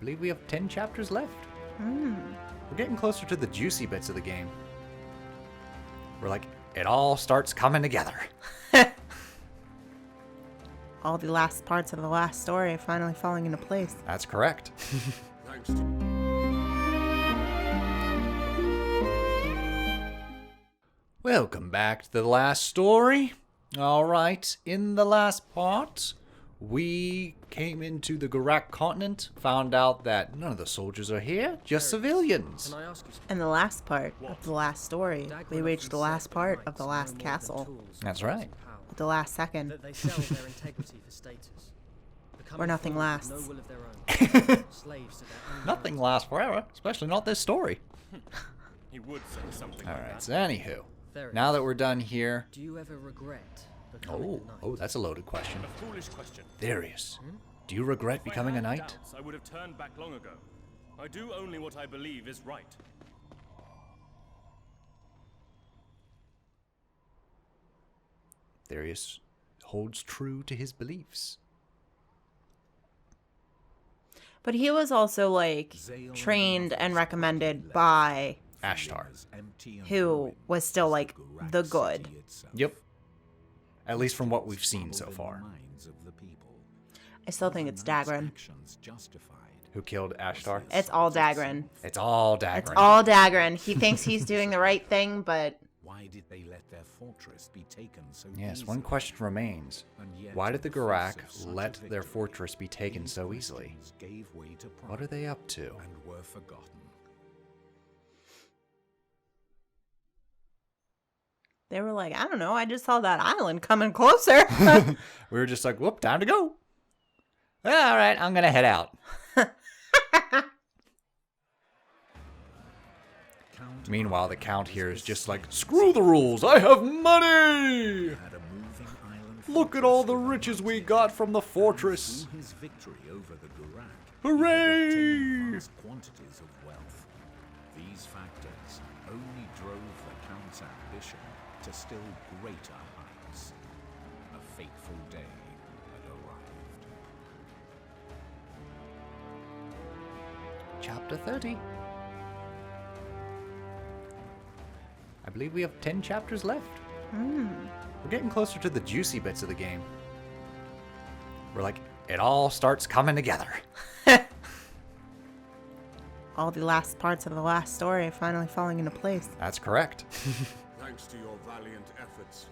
believe we have 10 chapters left. We're getting closer to the juicy bits of the game. We're like, it all starts coming together. All the last parts of the last story finally falling into place. That's correct. Thanks. Welcome back to the last story. All right, in the last part, we came into the Garak continent, found out that none of the soldiers are here, just civilians. Can I ask you something? In the last part of the last story, we reached the last part of the last castle. That's right. At the last second, That they sell their integrity for status. where nothing lasts. No will of their own. Slaves to their own. Nothing lasts forever, especially not this story. He would say something All like right, that. so anywho, There now it that is. we're done here... Do you ever regret becoming a knight? Oh, that's a loaded question. A foolish question. Darius, do you regret becoming a If I had knight? doubts, I would have turned back long ago. I do only what I believe is right. Darius holds true to his beliefs. But he was also, like, trained and recommended by Ashtar. who was still, like, the good. Yep. At least from what we've seen so far. I still think it's Dagran. Who killed Ashtar? It's all Dagran. It's all Dagran. It's all Dagran. He thinks he's doing the right thing, but Why did they let their fortress be taken so Yes, easily? one question remains. And yet Why did the the face Garak of such let a their victory, fortress be taken these so easily? questions gave way to pride What are they up to? and were forgotten. they were like, I don't know, I just saw that island coming closer. We were just like, whoop, time to go. All right, I'm going to head out. Meanwhile, the Count here is just like, screw the rules, I have money! Had a moving island Look at all the fortress riches we got from the fortress. through his victory over the Garak. Hooray! He had obtained vast quantities of wealth. These factors only drove the Count's ambition to still greater heights. A fateful day had arrived. Chapter 30. I believe we have 10 chapters left. We're getting closer to the juicy bits of the game. We're like, it all starts coming together. all the last parts of the last story finally falling into place. That's correct. Thanks to your valiant efforts.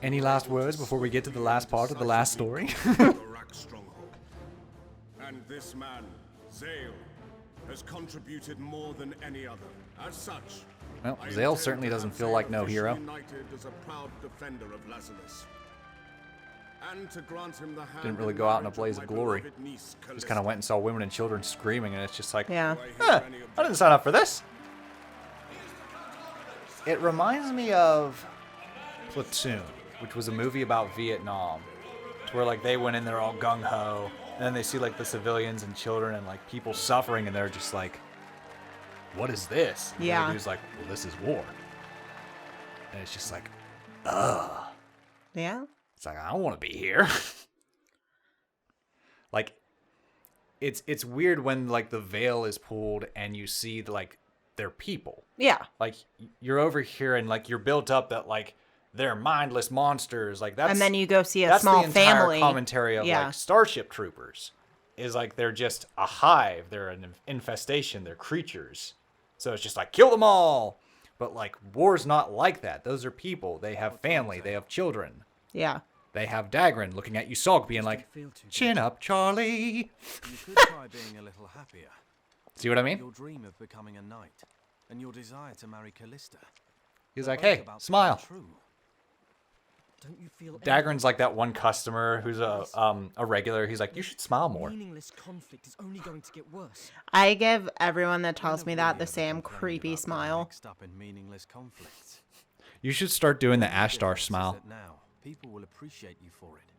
Any last words before we get to the last part of the last story? Garak stronghold. And this man, Zale, has contributed more than any other. As such, Well, I Zale intend certainly to doesn't have feel Zale like no officially hero. knighted as a proud defender of Lazarus. And to grant him the hand Didn't really in go out in a marriage blaze my of glory. beloved niece, Just Callista. kind of went and saw women and children screaming, and it's just like, Yeah. Do I hear huh, any I didn't sign up for this. It reminds me of Platoon, which was a movie about Vietnam, to where like they went in there all gung ho, and then they see like the civilians and children and like people suffering, and they're just like, "What is this?" And the Yeah. other dude's like, "Well, this is war," and it's just like, ugh. Yeah. It's like I don't want to be here. Like, it's weird when like the veil is pulled and you see like their people. Yeah. Like you're over here and like you're built up that like they're mindless monsters. Like that's And then you go see a that's small the entire family. commentary of Yeah. like Starship Troopers. Is like they're just a hive. They're an infestation. They're creatures. So it's just like kill them all. But like war's not like that. Those are people. They have family. They have children. Yeah. They have Dagran looking at you, Sog, being like, Feel too "Chin up, Charlie." You could try being a little happier. See what I mean? Your dream of becoming a knight, and your desire to marry Callista. He's They're like, both "Hey, about to smile." come true. Don't you feel Dagran's like that one customer who's a regular. He's like, "You should smile more." meaningless conflict is only going to get worse. I give everyone that tells Don't me really that the ever same complain creepy about being smile. Mixed up in meaningless conflicts. You should start doing the The Ashtar difference is smile. that now, people will appreciate you for it.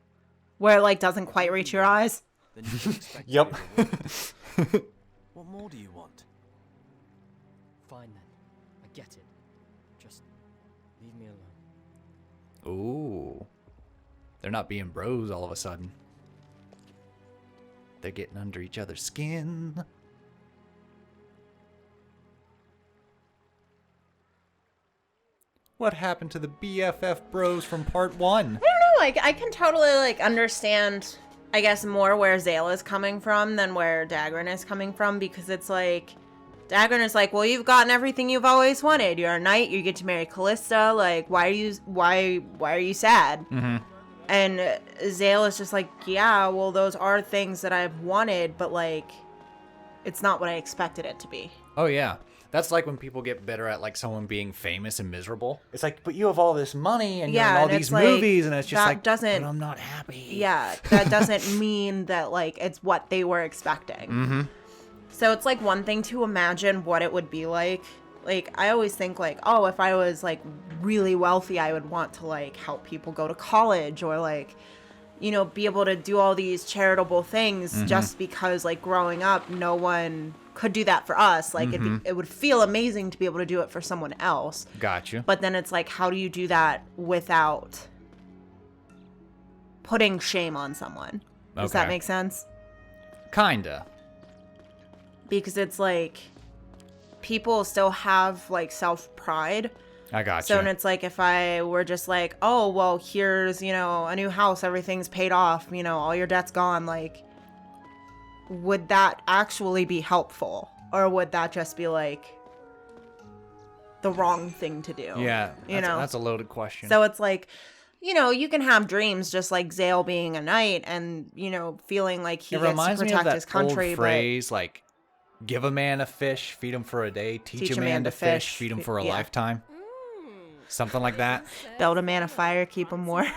Where it like doesn't quite reach your eyes. Then you can expect to Yep. be rewarded. What more do you want? Fine then. I get it. Just leave me alone. Ooh, they're not being bros all of a sudden. They're getting under each other's skin. What happened to the BFF bros from part 1? I don't know, like, I can totally, like, understand, I guess, more where Zale is coming from than where Dagran is coming from, because it's like, Dagran is like, well, you've gotten everything you've always wanted. You're a knight, you get to marry Callista, like, why are you sad? Mm-hmm. And Zale is just like, yeah, well, those are things that I've wanted, but, like, it's not what I expected it to be. Oh, yeah. That's like when people get bitter at, like, someone being famous and miserable. It's like, but you have all this money and you're in all these movies, and it's just like, but I'm not happy. Yeah, that doesn't mean that, like, it's what they were expecting. Mm-hmm. So it's, like, one thing to imagine what it would be like. Like, I always think, like, oh, if I was, like, really wealthy, I would want to, like, help people go to college or, like, you know, be able to do all these charitable things just because, like, growing up, no one could do that for us. Like, it would feel amazing to be able to do it for someone else. Gotcha. But then it's like, how do you do that without putting shame on someone? Does that make sense? Kinda. Because it's like, people still have, like, self-pride. I gotcha. So, and it's like, if I were just like, oh, well, here's, you know, a new house, everything's paid off, you know, all your debt's gone, like, would that actually be helpful? Or would that just be, like, the wrong thing to do? Yeah, you know? That's a loaded question. So it's like, you know, you can have dreams just like Zale being a knight and, you know, feeling like he gets to protect his country. Old phrase, like, give a man a fish, feed him for a day, teach a man to fish, feed him for a lifetime. Something like that. Build a man a fire, keep him warm,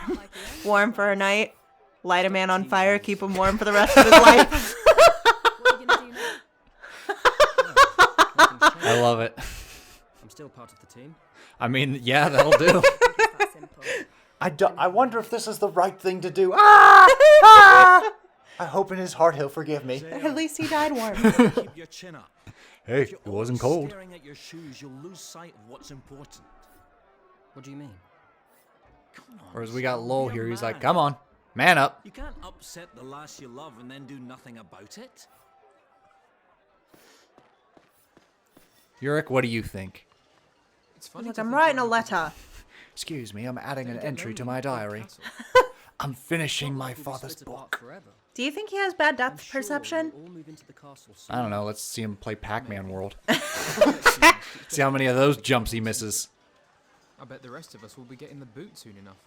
warm for a night. Light a man on fire, keep him warm for the rest of his life. I love it. I'm still part of the team. I mean, yeah, that'll do. I wonder if this is the right thing to do. I hope in his heart he'll forgive me. At least he died warm. Keep your chin up. Hey, If you're it wasn't always cold. Staring at your shoes, you'll lose sight of what's important. What do you mean? Come on, Whereas we got Saul, Lowell be a here, he's like, man. come on, man up. You can't upset the lass you love and then do nothing about it. Yurik, what do you think? It's funny. Like, to I'm think writing a around letter. Excuse me, I'm adding an Don't get entry to lonely my in the diary. castle. I'm finishing my We'll be father's split apart book. forever. Do you think he has bad I'm depth sure perception? we'll all move into the castle I don't soon. know, let's see him play Pac-Man World. See how many of those jumps he misses. I bet the rest of us will be getting the boot soon enough.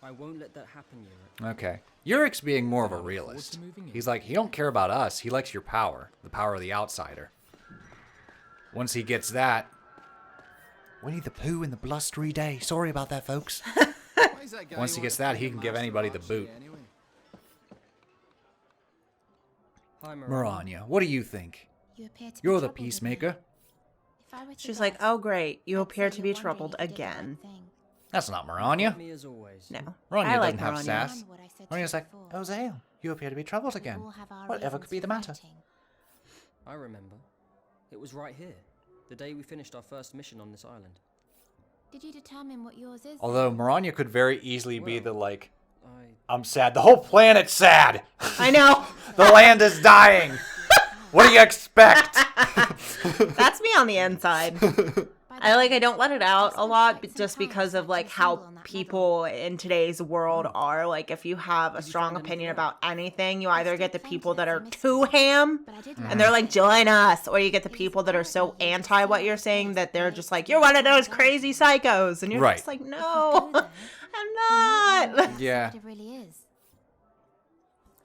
I won't let that happen, Yurik. Okay. Yurik's being more of a I look forward realist. to moving in. He's like, he don't care about us. He likes your power. The power of the outsider. Once he gets that... Winnie the Pooh in the blustery day. Sorry about that, folks. Why is that guy Once who he wants gets to that, be he the can give master anybody the archer boot. anyway? Hi, Miranya, what do you think? You appear to be You're the troubled peacemaker. again. If I were to She's like, guess, oh, great. You I'd appear say to you're be wondering troubled if you did the right again. thing. That's not Miranya. Me as always. No. Miranya I like doesn't have Miranya. sass. Remember what I said to you Miranya's like, before. oh, Zale, you appear to be troubled We again. all have our Whatever reasons could be for the matter? fighting. I remember. It was right here. The day we finished our first mission on this island. Did you determine what yours is? Although Miranya could very easly be the, like, I... I'm sad. The whole planet's sad. I know. The land is dying. What do you expect? That's me on the inside. I don't let it out a lot just because of like how people in today's world are. Like if you have a strong opinion about anything, you either get the people that are too ham But I did and they're like, join us, or you get the people that are so anti what you're saying that they're just like, you're one of those crazy psychos, and you're Right. just like, no, I'm not. Yeah. It really is.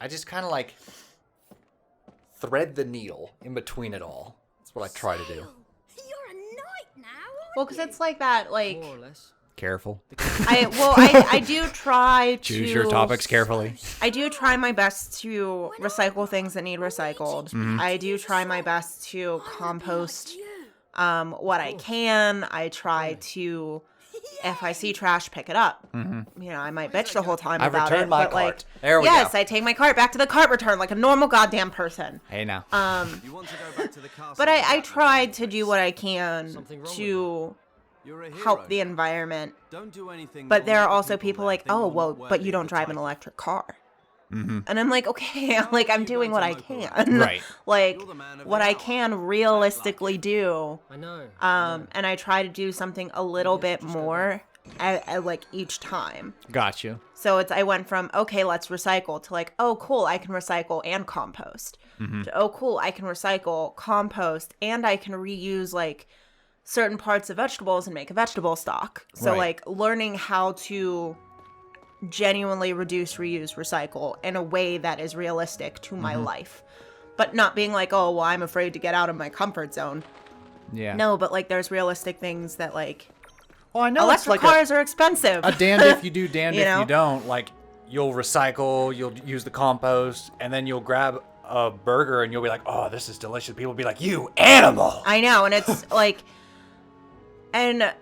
I just kind of like thread the needle in between it all. That's what I try to do. You're a knight now. Well, because it's like that, like More or less. Careful. I do try to Choose your topics carefully. I do try my best to recycle things that need recycled. I do try my best to compost what I can. I try to, if I see trash, pick it up. You know, I might bitch the whole time I've about returned it, my but like, cart. There we yes, go. I take my cart back to the cart return like a normal goddamn person. Hey now. You want to go back to the castle? But I without tried to making do what I can Something wrong to You're a hero. help the environment. Don't do anything. But that'll there are make the also people people there like, think oh, you're well, not but worthy you of don't the drive an title." electric car. And I'm like, okay, like I'm doing what I can. Right. Like You're the man of what the I hour. can realistically do. I know. And I try to do something a little bit more at like each time. Got you. So I went from, okay, let's recycle to like, oh, cool, I can recycle and compost. To, oh, cool, I can recycle, compost, and I can reuse like certain parts of vegetables and make a vegetable stock. So Right. like learning how to genuinely reduce, reuse, recycle in a way that is realistic to my life. But not being like, oh, well, I'm afraid to get out of my comfort zone. Yeah. No, but like there's realistic things that like Well, I know it's electric like cars are expensive. a damned if you do, damned You if know? you don't. Like, you'll recycle, you'll use the compost, and then you'll grab a burger and you'll be like, oh, this is delicious. People will be like, you animal. I know, and it's like, and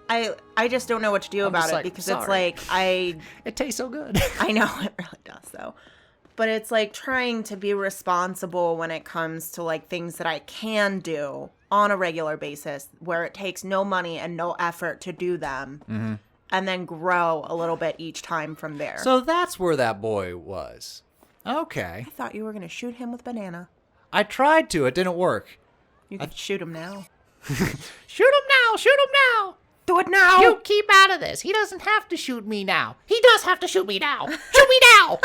I just don't know what to do about just it like, because sorry. it's like It tastes so good. I know it really does though, but it's like trying to be responsible when it comes to like things that I can do on a regular basis where it takes no money and no effort to do them, and then grow a little bit each time from there. So that's where that boy was. Okay. I thought you were gonna shoot him with banana. I tried to. It didn't work. You could shoot him now. Shoot him now. Shoot him now. Do it now. You keep out of this. He doesn't have to shoot me now. He does have to shoot me now. Shoot me now.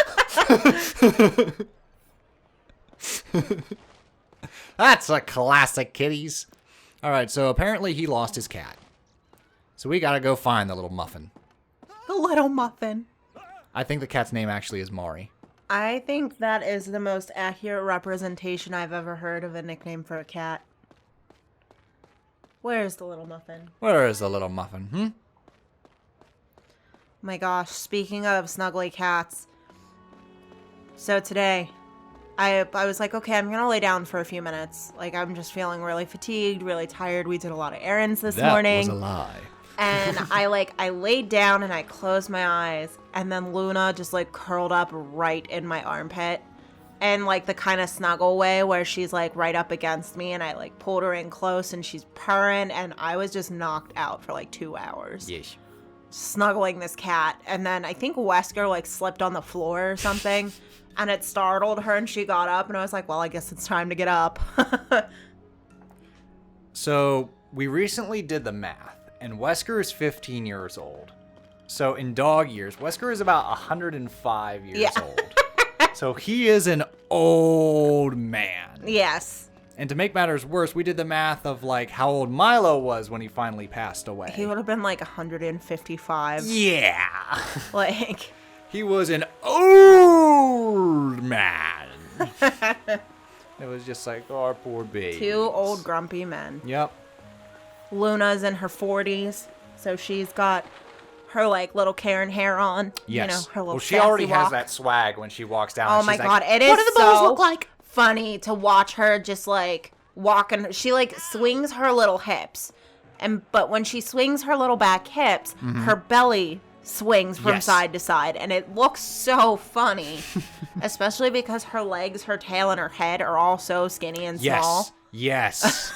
That's a classic, kiddies. All right, so apparently he lost his cat. So we gotta go find the little muffin. The little muffin. I think the cat's name actually is Mari. I think that is the most accurate representation I've ever heard of a nickname for a cat. Where's the little muffin? Where is the little muffin, My gosh, speaking of snuggly cats. So today, I was like, okay, I'm going to lay down for a few minutes. Like, I'm just feeling really fatigued, really tired. We did a lot of errands this morning. That was a lie. And I laid down and I closed my eyes. And then Luna just like curled up right in my armpit. And like the kind of snuggle way where she's like right up against me. And I like pulled her in close and she's purring. And I was just knocked out for like 2 hours. Yes. Snuggling this cat. And then I think Wesker like slipped on the floor or something. And it startled her and she got up. And I was like, well, I guess it's time to get up. So we recently did the math. And Wesker is 15 years old. So in dog years, Wesker is about 105 years old. So he is an old man. Yes. And to make matters worse, we did the math of like how old Milo was when he finally passed away. He would have been like 155. Yeah. Like, He was an old man. It was just like, oh, our poor baby. 2 old grumpy men. Yep. Luna's in her 40s, so she's got her like little Karen hair on. Yes. You know, her little well, she already sassy has walk. that swag when she walks down. Oh and my she's god, like, it is What do the so bows look like? funny to watch her just like walking. She like swings her little hips, but when she swings her little back hips, her belly swings from Yes. side to side, and it looks so funny, especially because her legs, her tail, and her head are all so skinny and small. Yes.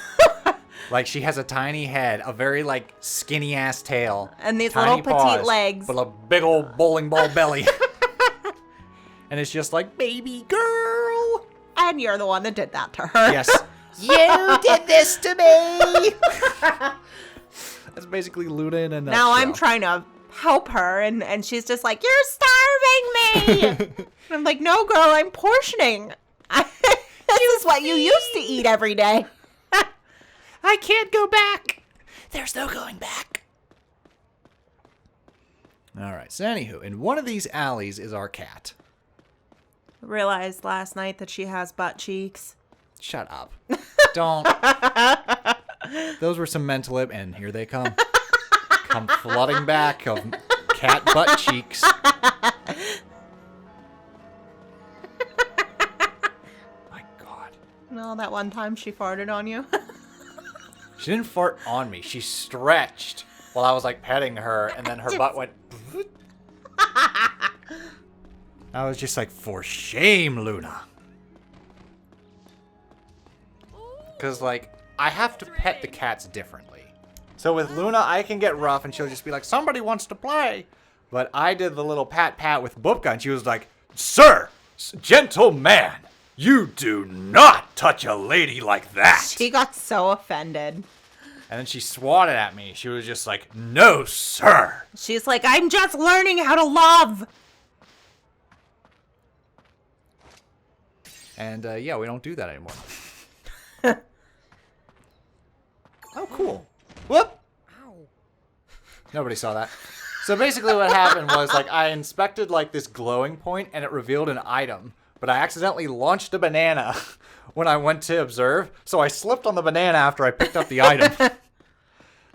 Like she has a tiny head, a very like skinny ass tail, And these tiny little petite paws, legs. but a big old bowling ball belly. And it's just like, baby girl. And you're the one that did that to her. Yes. You did this to me. That's basically Luna in a nutshell. Now I'm trying to help her, and she's just like, you're starving me. And I'm like, no, girl, I'm portioning. This is what you used to eat every day. I can't go back. There's no going back. All right. So anywho, in one of these alleys is our cat. Realized last night that she has butt cheeks. Shut up. Don't. Those were some mental and here they come. Come flooding back of cat butt cheeks. My God. No, that one time she farted on you. She didn't fart on me. She stretched while I was like petting her, and then her butt went. I was just like, for shame, Luna. Because, like, I have to pet the cats differently. So with Luna, I can get rough, and she'll just be like, somebody wants to play. But I did the little pat-pat with Bubka, and she was like, Sir, gentleman, you do not touch a lady like that. She got so offended. And then she swatted at me. She was just like, no, sir. She's like, I'm just learning how to love. And yeah, we don't do that anymore. Oh, cool. Whoop. Nobody saw that. So basically what happened was, like, I inspected, like, this glowing point, and it revealed an item. But I accidentally launched a banana when I went to observe, so I slipped on the banana after I picked up the item.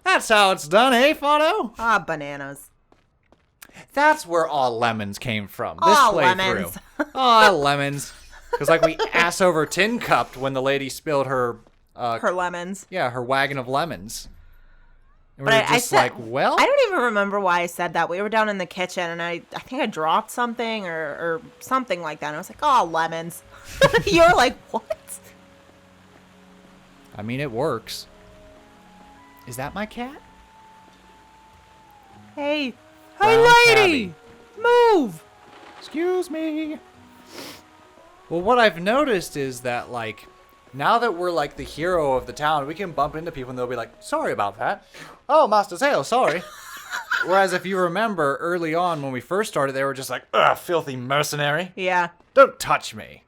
That's how it's done, eh, Fado? Ah, bananas. That's where all lemons came from. This Aw, playthrough. lemons. Aw, lemons. Because, like, we ass over tin cupped when the lady spilled her... Her lemons. Yeah, her wagon of lemons. And we But were just like, well... I don't even remember why I said that. We were down in the kitchen, and I think I dropped something or something like that. And I was like, oh, lemons. You were like, what? I mean, it works. Is that my cat? Hey. Brown Hey, lady. tabby. Move. Excuse me. Well, what I've noticed is that, like, now that we're, like, the hero of the town, we can bump into people and they'll be like, sorry about that. Oh, Master Zale, sorry. Whereas if you remember, early on when we first started, they were just like, ugh, filthy mercenary. Yeah. Don't touch me.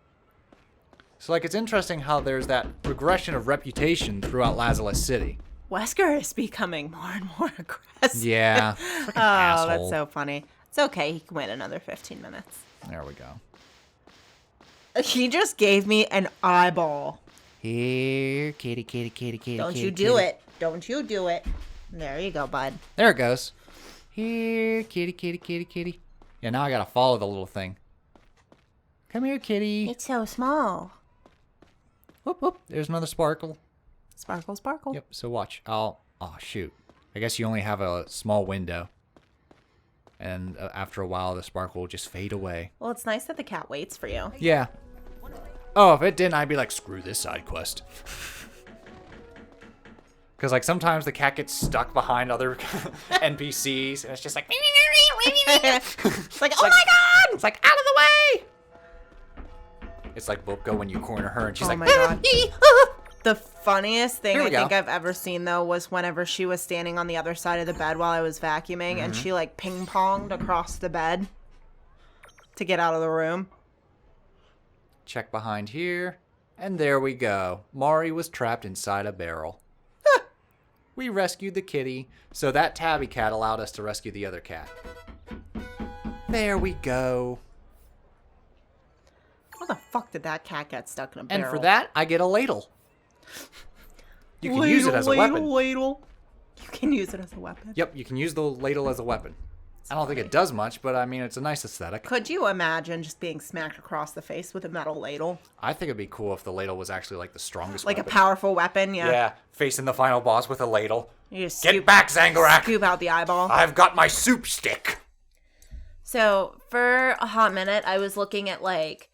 So, like, it's interesting how there's that progression of reputation throughout Lazarus City. Wesker is becoming more and more aggressive. Yeah. Oh, Like an asshole. that's so funny. It's okay. He can wait another 15 minutes. There we go. He just gave me an eyeball. Here, kitty, kitty, kitty, kitty. Don't kitty, you do kitty. it. Don't you do it. There you go, bud. There it goes. Here, kitty, kitty, kitty, kitty. Yeah, now I gotta follow the little thing. Come here, kitty. It's so small. Whoop, whoop. There's another sparkle. Sparkle, sparkle. Yep, so watch. Oh, shoot. I guess you only have a small window. And after a while, the sparkle will just fade away. Well, it's nice that the cat waits for you. Yeah. Oh, if it didn't, I'd be like, screw this side quest. Because, like, sometimes the cat gets stuck behind other NPCs, and it's just like... It's like, oh my god! It's like, out of the way! It's like Bupko when you corner her, and she's Oh like... my god. The funniest thing Here I we go. think I've ever seen, though, was whenever she was standing on the other side of the bed while I was vacuuming, and she, like, ping-ponged across the bed to get out of the room. Check behind here, and there we go. Mari was trapped inside a barrel. We rescued the kitty, so that tabby cat allowed us to rescue the other cat. There we go. How the fuck did that cat get stuck in a barrel? And for that, I get a ladle. You can use it as a weapon. Ladle. You can use it as a weapon. Yep, you can use the ladle as a weapon. I don't think it does much, but I mean, it's a nice aesthetic. Could you imagine just being smacked across the face with a metal ladle? I think it'd be cool if the ladle was actually like the strongest Like weapon. a powerful weapon, yeah. Yeah, facing the final boss with a ladle. You just Get back, Zangorak! scoop out the eyeball. I've got my soup stick! So for a hot minute, I was looking at like,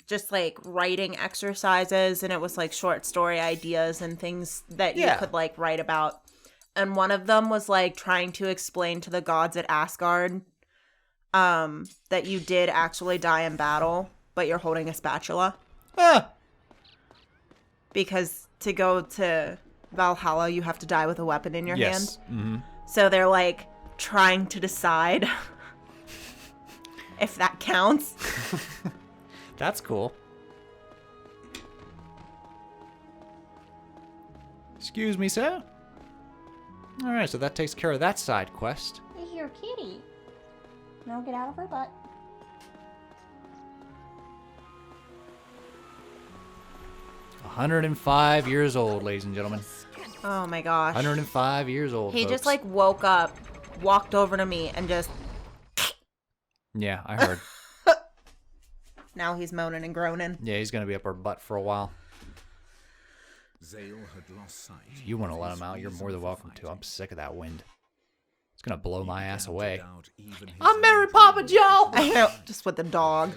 just like writing exercises, and it was like short story ideas and things that you Yeah. could like write about. And one of them was like trying to explain to the gods at Asgard, that you did actually die in battle, but you're holding a spatula. Ah! Because to go to Valhalla, you have to die with a weapon in your Yes. hand. So they're like trying to decide if that counts. That's cool. Excuse me, sir. Alright, so that takes care of that side quest. This is your kitty. Now get out of her butt. 105 years old, ladies and gentlemen. Oh my gosh. 105 years old, He folks. just like woke up, walked over to me, and just Yeah, I heard. now he's moaning and groaning. Yeah, he's gonna be up our butt for a while. Zale had lost sight. If you want to let him out, you're more than welcome to. I'm sick of that wind. It's gonna blow my ass away. I'm Mary Papa Joe. I know, just with the dog.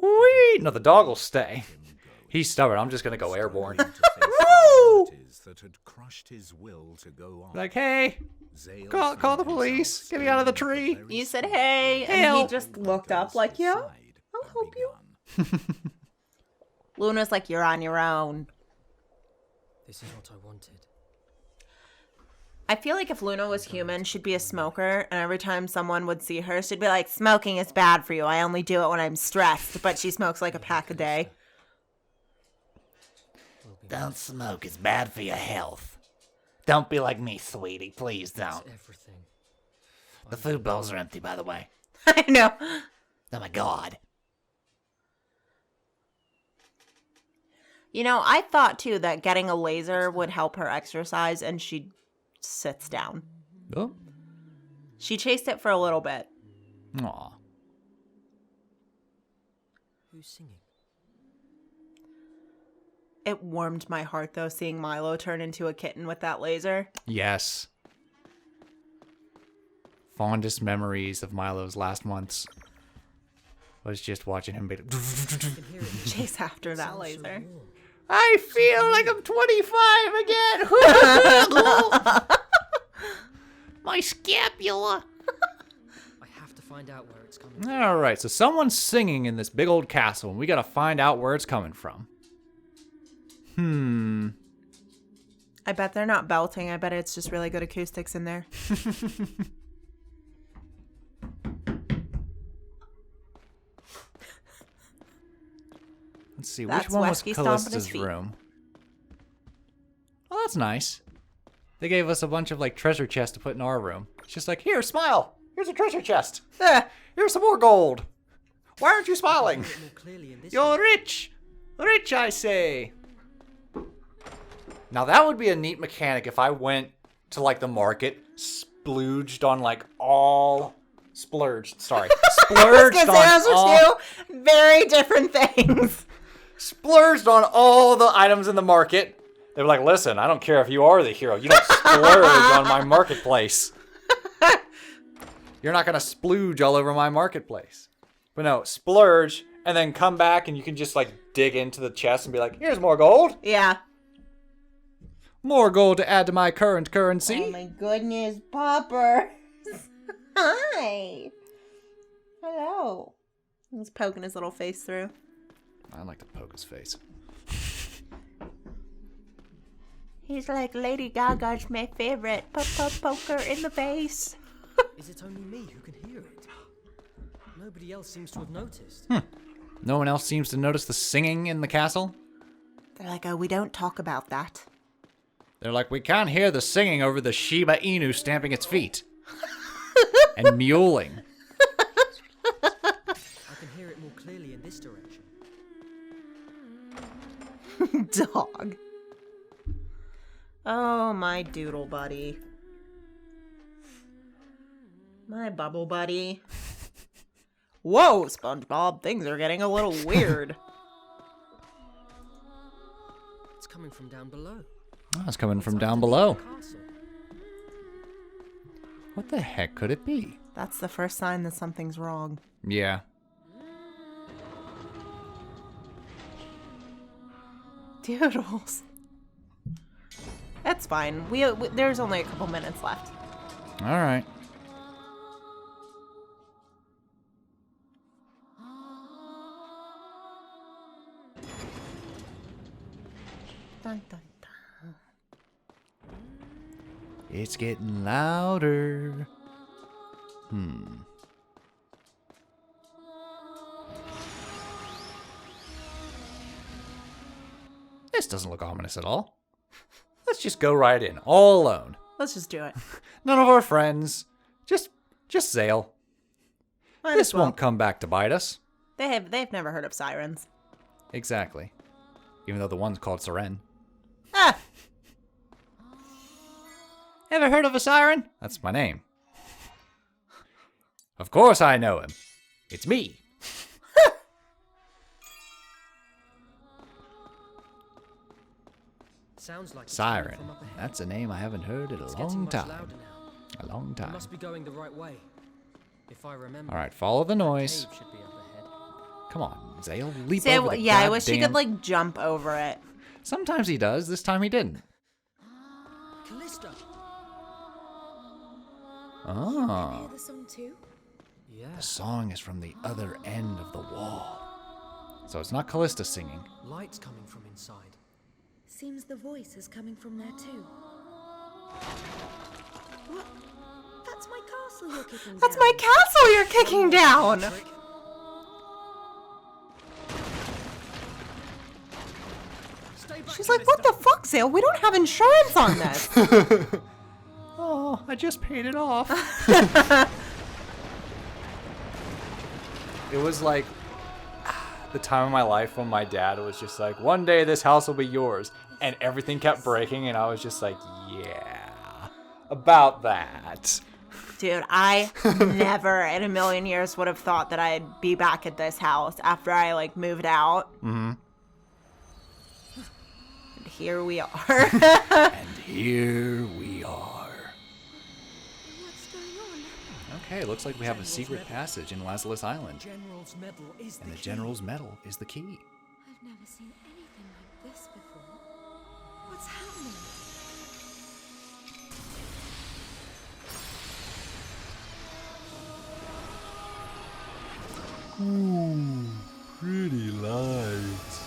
Whee! No, the dog will stay. He's stubborn. I'm just gonna go airborne. Woo! that had crushed his will to go on. Like, hey, Zale call found the police. himself Get me out of the staring at tree. very You said, spot hey, where and he Help. just looked up like, yeah, Decide I'll had help you. begun. Luna's like, you're on your own. This is what I wanted. I feel like if Luna was human, she'd be a smoker, and every time someone would see her, she'd be like, smoking is bad for you. I only do it when I'm stressed. But she smokes like a pack a day. Don't smoke. It's bad for your health. Don't be like me, sweetie. Please don't. Everything. The food bowls are empty, by the way. I know. Oh my god. You know, I thought, too, that getting a laser would help her exercise, and she sits down. Oh. She chased it for a little bit. Aw. Who's singing? It warmed my heart, though, seeing Milo turn into a kitten with that laser. Yes. Fondest memories of Milo's last months was just watching him be I can hear it. Chase after that Sounds so laser. warm. I feel like I'm 25 again. My scapula. I have to find out where it's coming from. All right, so someone's singing in this big old castle, and we gotta find out where it's coming from. I bet they're not belting. I bet it's just really good acoustics in there. Let's see, That's which one was Wesky stomping his Callista's feet. room? Oh, that's nice. They gave us a bunch of, like, treasure chests to put in our room. It's just like, here, smile. Here's a treasure chest. Here's some more gold. Why aren't you smiling? Hear it more clearly in this You're one. rich. Rich, I say. Now, that would be a neat mechanic if I went to, like, the market, splurged on, like, all... Splurged, sorry. Splurged on Those all... are two very different things. Splurged on all the items in the market. They were like, listen, I don't care if you are the hero. You don't splurge on my marketplace. You're not going to splooge all over my marketplace. But no, splurge, and then come back and you can just, like, dig into the chest and be like, here's more gold. Yeah. More gold to add to my current currency. Oh my goodness, Popper. Hi. Hello. He's poking his little face through. I like to poke his face. He's like, Lady Gaga's my favorite. Poke her in the face. Is it only me who can hear it? Nobody else seems to have noticed. No one else seems to notice the singing in the castle. They're like, oh, we don't talk about that. They're like, we can't hear the singing over the Shiba Inu stamping its feet. And mewling. I can hear it more clearly in this direction. Dog. Oh, my doodle buddy. My bubble buddy. Whoa, SpongeBob, things are getting a little weird. It's coming from down below. Oh, it's coming from down below. Castle. What the heck could it be? That's the first sign that something's wrong. Yeah. Doodles. That's fine. There's only a couple minutes left. All right. Dun, dun, dun. It's getting louder. This doesn't look ominous at all. Let's just go right in, all alone. Let's just do it. None of our friends. Just Zale. Might This as well. won't come back to bite us. They've never heard of sirens. Exactly. Even though the one's called Siren. Ah! Ever heard of a siren? That's my name. Of course I know him. It's me. Sounds like it's coming Siren. from up ahead. That's a name I haven't heard in a It's getting long much time. louder now. A long We time. must be going the right way. If I remember. All right, follow the noise. Cave should be up ahead. Come on, Zale, leap See, over the yeah, I wish he goddamn- could, like, jump over it. Sometimes he does. This time he didn't. Callista! Oh. Hear the song too? Yeah. The song is from the other end of the wall. So it's not Callista singing. Light's coming from inside. Seems the voice is coming from there too. What? That's my castle you're kicking That's down. my castle you're kicking down. Trick. Stay back, She's like, what the fuck, Zale? We don't have insurance on this. Oh, I just paid it off. It was like the time of my life when my dad was just like, one day this house will be yours. And everything kept breaking, and I was just like, yeah, about that. Dude, I never in a million years would have thought that I'd be back at this house after I, like, moved out. Mm-hmm. And here we are. And here we are. What's going on? Okay, looks like we have a secret passage in Lazarus Island. General's medal is And the key. General's medal is the key. I've never seen anything like this before. What's happening? Ooh, pretty lights.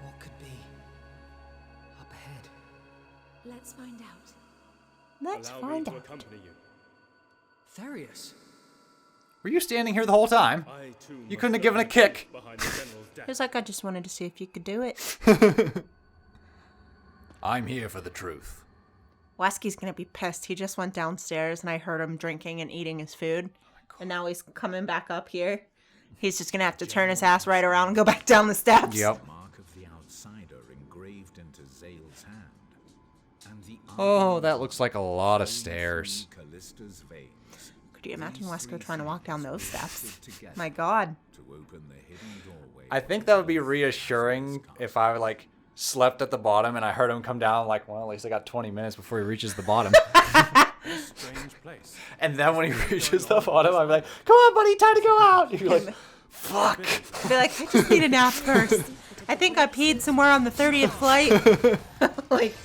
What could be up ahead? Let's find out. Let's Allow find me to out. accompany you. Therius! Were you standing here the whole time? I too You must couldn't have given a learn the kick. truth behind the general's death. He's like, I just wanted to see if you could do it. I'm here for the truth. Wesky's gonna be pissed. He just went downstairs and I heard him drinking and eating his food. And now he's coming back up here. He's just gonna have to turn his ass right around and go back down the steps. Yep. Mark of the outsider engraved into Zale's hand. And the Oh, that looks like a lot of stairs. Callista's veins Could you imagine Wesker trying to walk down those steps? together My God. to open the hidden doorway. I think that would be reassuring if I like slept at the bottom and I heard him come down like, well, at least I got 20 minutes before he reaches the bottom. Strange place. And then when he reaches the bottom, I'm like, come on, buddy, time to go out. And you're like, fuck. Be like, I just need a nap first. I think I peed somewhere on the 30th flight. Like,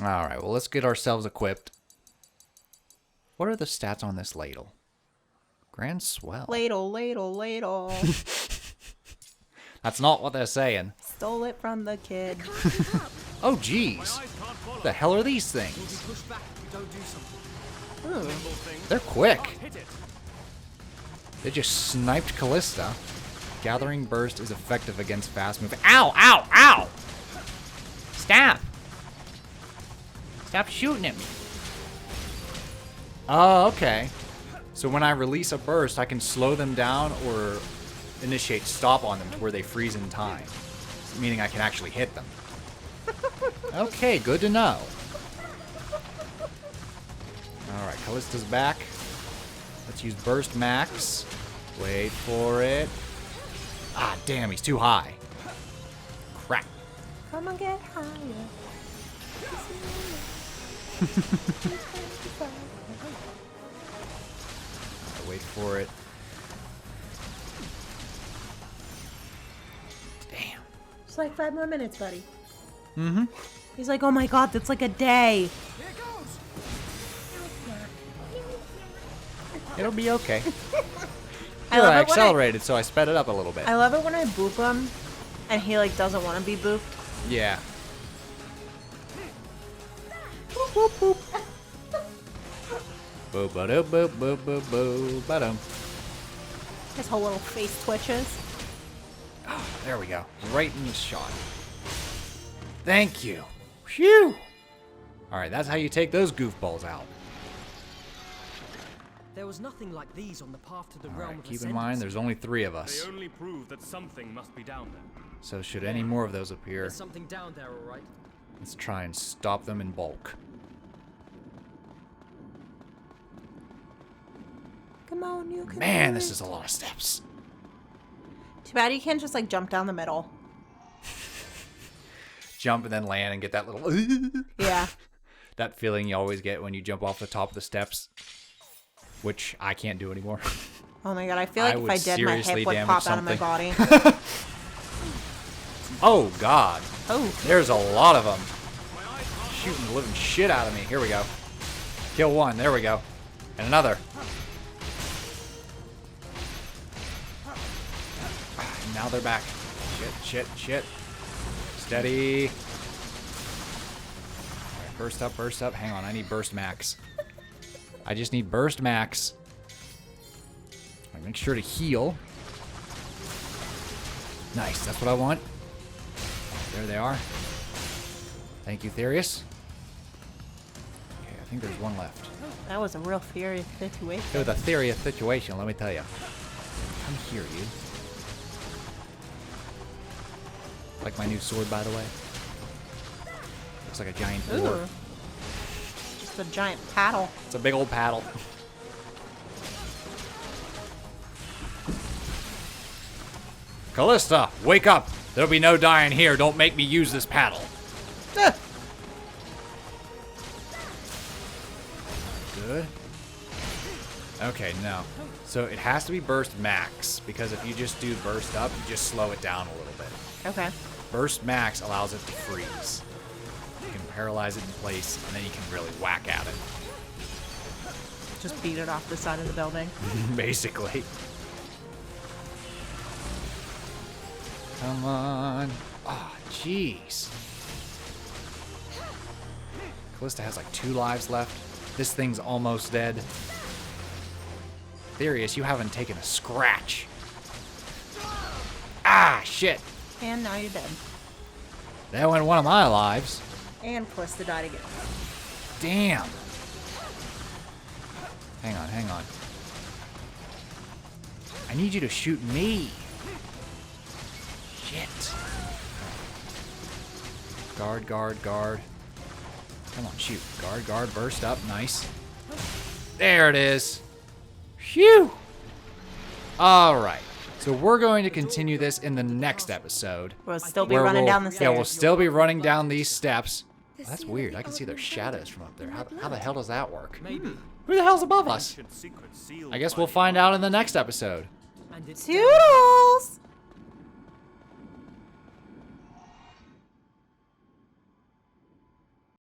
All right, well, let's get ourselves equipped. What are the stats on this ladle? Grand swell. ladle, ladle, ladle. That's not what they're saying. Stole it from the kid. Oh, jeez. What the hell are these things? Push back if we don't do something. They're quick. Hit it. They just sniped Callista. Gathering Burst is effective against fast moving. Ow, ow, ow! Stop! Stop shooting at me. Oh, okay. So when I release a burst, I can slow them down or initiate stop on them to where they freeze in time. Meaning I can actually hit them. Okay, good to know. Alright, Callista's back. Let's use Burst Max. Wait for it. Ah, damn, he's too high. Crap. Come and get higher. Wait for it. Damn. It's like 5 more minutes, buddy. Mm-hmm. He's like, oh my God, that's like a day. It'll be okay. I love I it when accelerated, so I sped it up a little bit. I love it when I boop him and he like doesn't want to be booped. Yeah. Boop ba doop boop boop boop boop ba dum. His whole little face twitches. There we go. Right in the shot. Thank you. Phew. Alright, that's how you take those goofballs out. There was nothing like these on the path to the realm Alright, of keep in mind there's only 3 of They us. only prove that something must be down there. So should any more of those appear, There's something down there, all right. let's try and stop them in bulk. Come on, you can. Man, do this it. is a lot of steps. Too bad you can't just like jump down the middle. Jump and then land and get that little Yeah. that feeling you always get when you jump off the top of the steps, which I can't do anymore. Oh my god, I feel like I if would I did, my seriously hip would damage pop out of my something. body. Oh god, Oh. there's a lot of them shooting the living shit out of me. Here we go. Kill one. There we go. And another. Now they're back. Shit. Steady. Alright, burst up. Hang on, I need burst max. I just need burst max. Alright, make sure to heal. Nice, that's what I want. There they are. Thank you, Therius. Okay, I think there's one left. That was a real furious situation. It was a Therius situation, let me tell you. Come here, you. Like my new sword, by the way. Looks like a giant oar. Ooh. Just a giant paddle. It's a big old paddle. Callista, wake up! There'll be no dying here. Don't make me use this paddle. Good. Okay, no. So it has to be burst max, because if you just do burst up, you just slow it down a little bit. Okay. Burst max allows it to freeze. You can paralyze it in place, and then you can really whack at it. Just beat it off the side of the building. Basically. Come on. Oh, jeez. Callista has like 2 lives left. This thing's almost dead. Therius, you haven't taken a scratch. Ah, shit. And now you're dead. That went one of my lives. And Callista died again. Damn. Hang on. I need you to shoot me. Shit. Guard. Come on, shoot. Guard, burst up. Nice. There it is. Phew. All right. So we're going to continue this in the next episode. We'll still be where running we'll- down the Yeah, stairs. we'll still be running down these steps. Oh, that's weird. I can see their shadows from up there. How the hell does that work? Maybe. Who the hell's above us? Ancient secret sealed I guess by we'll the find out in the next episode. And it's Toodles!